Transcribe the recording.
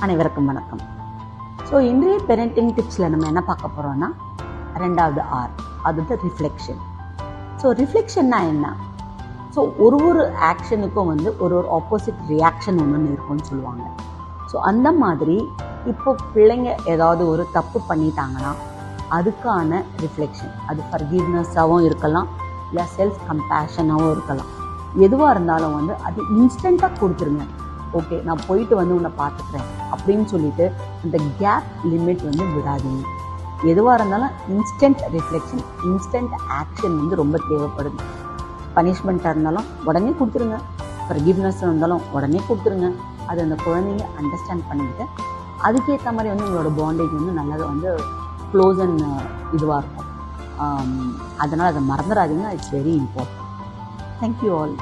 அனைவருக்கும் வணக்கம். ஸோ இன்றைய பேரண்டிங் டிப்ஸில் நம்ம என்ன பார்க்க போகிறோம்னா, ரெண்டாவது ஆர், அது ரிஃப்ளெக்ஷன். ஸோ ரிஃப்ளெக்ஷன்னா என்ன? ஸோ ஒரு ஆக்ஷனுக்கும் ஒரு ஆப்போசிட் ரியாக்ஷன் ஒன்று இருக்கும்னு சொல்லுவாங்க. ஸோ அந்த மாதிரி இப்போ பிள்ளைங்க ஏதாவது ஒரு தப்பு பண்ணிட்டாங்கன்னா அதுக்கான ரிஃப்ளெக்ஷன், அது ஃபர்கிவ்னஸாகவும் இருக்கலாம், இல்லை செல்ஃப் கம்பேஷனாகவும் இருக்கலாம். எதுவாக இருந்தாலும் அது இன்ஸ்டண்ட்டாக கொடுத்துருங்க. ஓகே, நான் போயிட்டு உன்னை பார்த்துக்கிறேன் அப்படின்னு சொல்லிட்டு அந்த கேப் லிமிட் விடாதீங்க. எதுவாக இருந்தாலும் இன்ஸ்டன்ட் ரிஃப்ளெக்ஷன், இன்ஸ்டன்ட் ஆக்ஷன் ரொம்ப தேவைப்படுது. பனிஷ்மெண்ட்டாக இருந்தாலும் உடனே கொடுத்துருங்க, ஃபர்கிவ்னஸாக இருந்தாலும் உடனே கொடுத்துருங்க. அது அந்த குழந்தைங்க அண்டர்ஸ்டாண்ட் பண்ணிக்கிட்டு அதுக்கேற்ற மாதிரி உங்களோட பாண்டேஜ் நல்லா க்ளோஸ் அண்ட் இதுவாக இருக்கும். அதனால் அதை மறந்துடாதீங்க. It's very important. Thank you all.